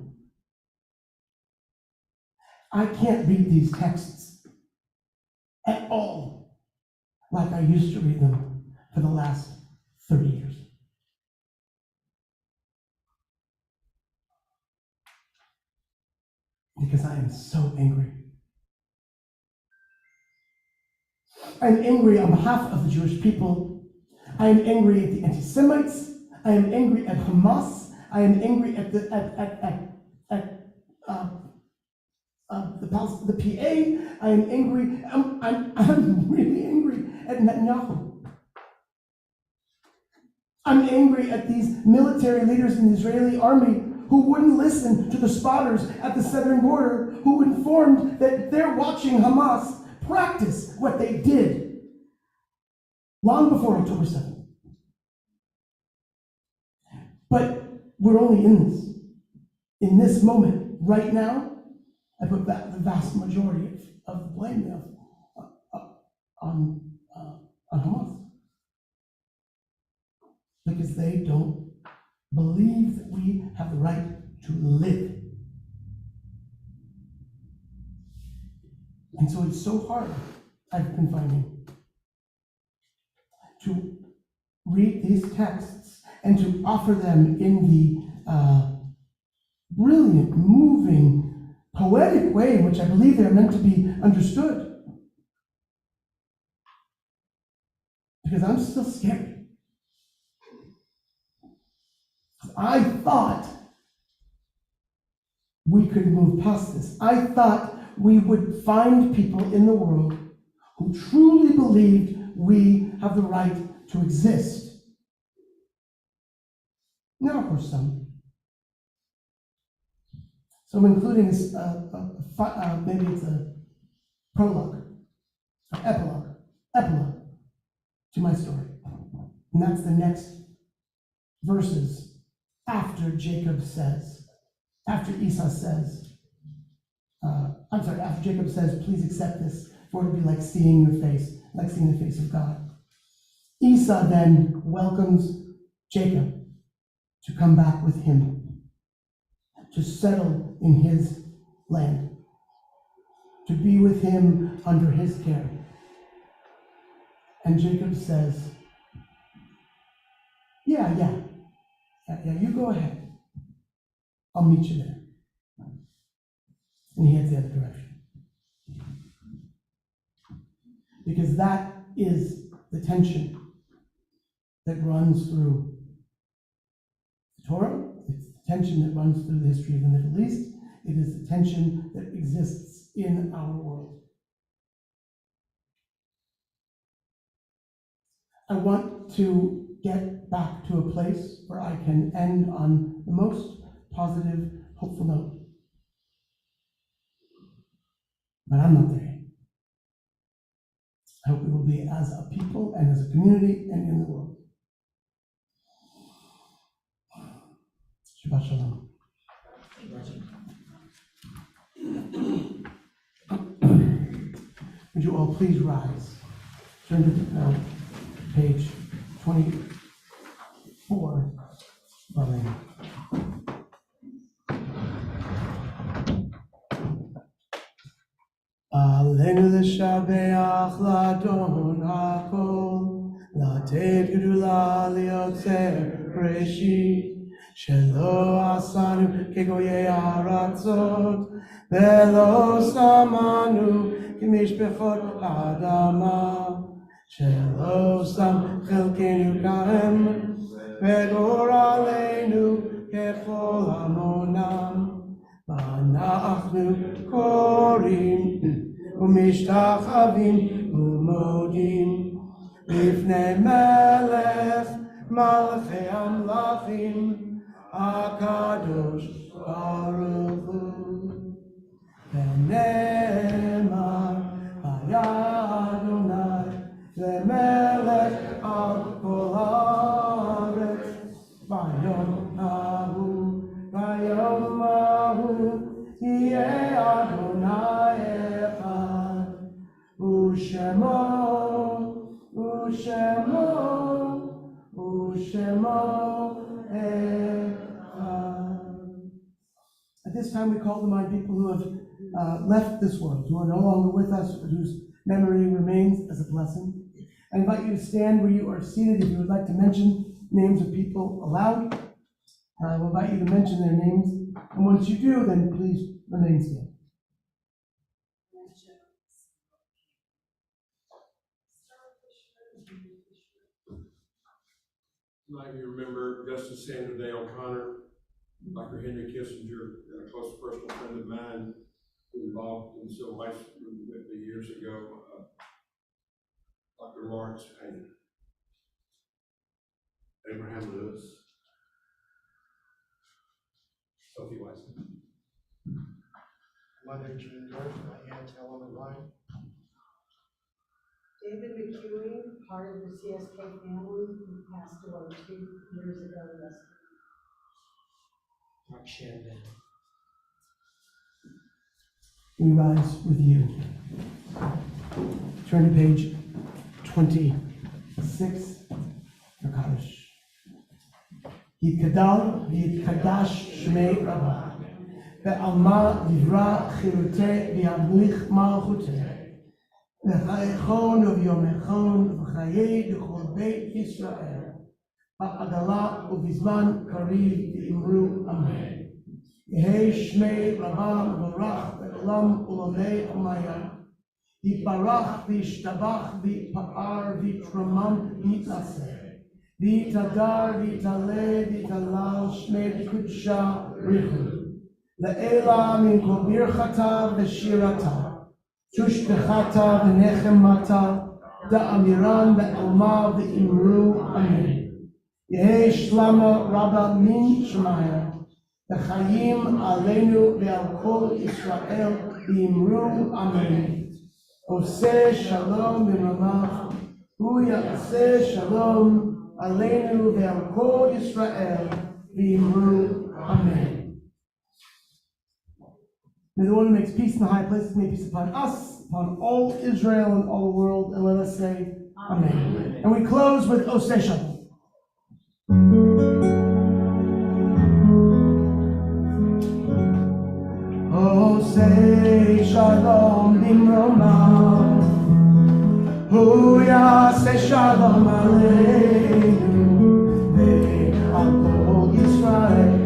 [SPEAKER 3] I can't read these texts at all like I used to read them for the last 30 years. Because I am so angry. I'm angry on behalf of the Jewish people. I am angry at the anti-Semites. I am angry at Hamas. I am angry at the PA. I am angry. I'm really angry at Netanyahu. I'm angry at these military leaders in the Israeli army who wouldn't listen to the spotters at the southern border, who informed that they're watching Hamas practice what they did long before October 7th. But we're only in this moment. Right now, I put the vast majority of the blame on Hamas. Because they don't believe that we have the right to live. And so it's so hard, I've been finding, to read these texts and to offer them in the brilliant, moving, poetic way in which I believe they're meant to be understood. Because I'm still scared. I thought we could move past this. I thought we would find people in the world who truly believed we have the right to exist. Now, of course, some. So I'm including this, maybe it's a prologue, or epilogue to my story. And that's the next verses after Esau says, after Jacob says, please accept this, for it to be like seeing your face, like seeing the face of God. Esau then welcomes Jacob to come back with him, to settle in his land, to be with him under his care. And Jacob says, yeah, you go ahead. I'll meet you there. And he heads the other direction. Because that is the tension that runs through the Torah. It's the tension that runs through the history of the Middle East. It is the tension that exists in our world. I want to get back to a place where I can end on the most positive, hopeful note. But I'm not there yet. I hope we will be as a people and as a community and in the world. Shabbat Shalom. Would you all please rise? Turn to page 24. Amen. Aleinu l'shabeach l'Adon hakol, לתת גדולה ליוצר בראשית, שלא עשנו כגויי הארצות, ולא שמנו כמשפחות האדמה, שלא שם חלקנו כהם, וגורלנו ככל המונם. ואנחנו קוראים ומשתחווים ומודים לפני מלך מלכי המלכים הקדוש ברוך הוא. ונאמר היה אדוני למלך על כל הארץ ביום ההוא יהיה אדוני אחד ושמו אחד. At this time we call to mind people who have left this world, who are no longer with us, but whose memory remains as a blessing. I invite you to stand where you are seated if you would like to mention names of people aloud. I will invite you to mention their names, and once you do, then please remain still.
[SPEAKER 2] Might you remember Justice Sandra Day O'Connor, Dr. Henry Kissinger, a close personal friend of mine, who was involved in the civil rights movement years ago, Dr. Lawrence Payne, Abraham Lewis, Sophie Weissman.
[SPEAKER 11] Mother Jean George, my aunt Ellen Ryan.
[SPEAKER 4] David McEwing, part of the CSK family, who passed away 2 years ago yesterday.
[SPEAKER 11] Mark Shannon.
[SPEAKER 3] We rise with you. Turn to page 26, for Kaddish. Yitkadosh Shmei Rabbah, ve'alma livra chilutei v'yamlich malchutei, v'chayechon v'yomechon v'chayei v'chol beit Yisrael, ba'adala u'bizman kariv v'imru amen. Yehei Shmei Rabbah v'rach ve'olam u'lamei amaya, v'parach v'ishtabach v'pa'ar v'tramam v'taseh. Vitadar, vitale, vitalal, shmei kudsha, richu. Le'ela min kol birchata v'shirata. Shushbechata v'nechemata, da'amiran ve'elma ve'imru amen. Yehi shlama rabba min shemaya, v'chayim aleinu ve'al kol Yisrael ve'imru amen. Oseh shalom v'ramach, hu ya'aseh shalom aleinu ve'al kol Yisrael ve'imru amen. May the one who makes peace in the high places make peace upon us, upon all Israel and all the world, and let us say amen. And we close with Oseh Shalom. Oseh Shalom bimromah, hu yaseh shalom aleinu ve'al kol Yisrael.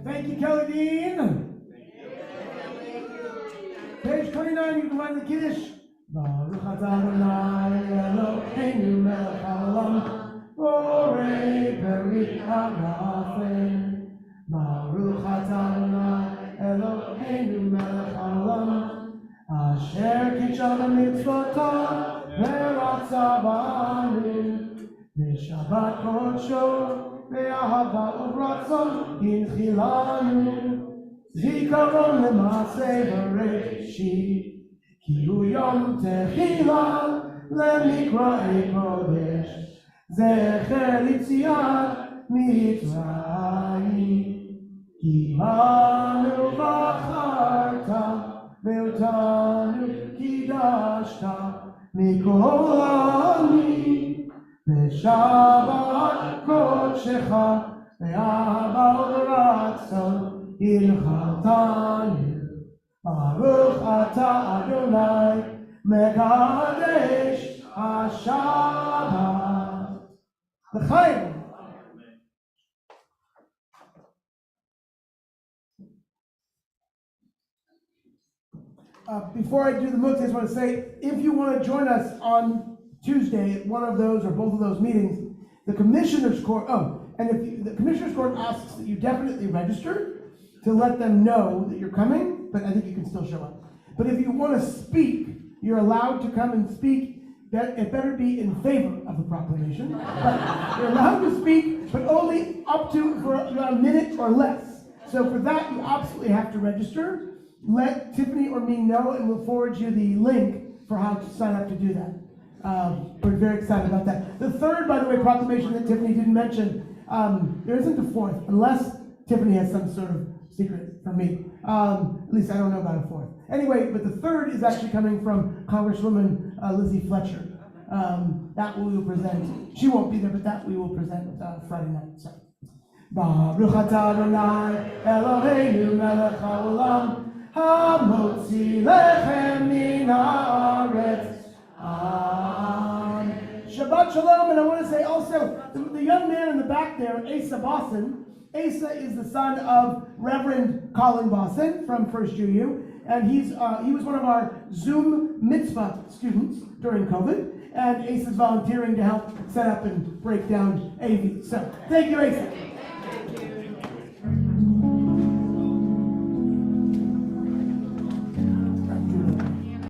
[SPEAKER 3] Thank you, Kelly Dean. Page 29, you can find the Kiddush. Baruch atah Adonai Eloheinu melech haolam, borei berit hagafen. Baruch atah Adonai Eloheinu melech haolam, asher kitshana mitzvotav ve'ratza banu, v'shabbat kodsho ve'ahava u'ratzon hinchilanu. Zikaron le'maseh bereshit, ki hu yom tehila le'mikra'ei kodesh, zecher yitziat mitzrayim. Ki banu v'charta ve'otanu kidashta mikol ha'amim, ve'shabbat kodshecha ve'ahava u'ratzon Ilchatanu. Baruch atah Adonai mekadesh Hashabbat. L'chaim. Before I do the muktzah, I just want to say, if you want to join us on Tuesday at one of those or both of those meetings, the Commissioner's Court, the Commissioner's Court asks that you definitely register to let them know that you're coming, but I think you can still show up. But if you want to speak, you're allowed to come and speak. It better be in favor of the proclamation. But you're allowed to speak, but only up to for a minute or less. So for that, you absolutely have to register. Let Tiffany or me know, and we'll forward you the link for how to sign up to do that. We're very excited about that. The third, by the way, proclamation that Tiffany didn't mention, there isn't a fourth, unless Tiffany has some sort of secret from me. At least I don't know about a fourth. Anyway, but the third is actually coming from Congresswoman Lizzie Fletcher. That we will present. She won't be there, but that we will present Friday night. So, Baruch atah Adonai Eloheinu melech haolam, hamotzi lechem min haaretz. Amen. Shabbat Shalom, and I want to say also, the young man in the back there, Asa Bosson. Asa is the son of Reverend Colin Bosson from First UU, and he was one of our Zoom mitzvah students during COVID, and Asa is volunteering to help set up and break down AV. So, thank you, Asa.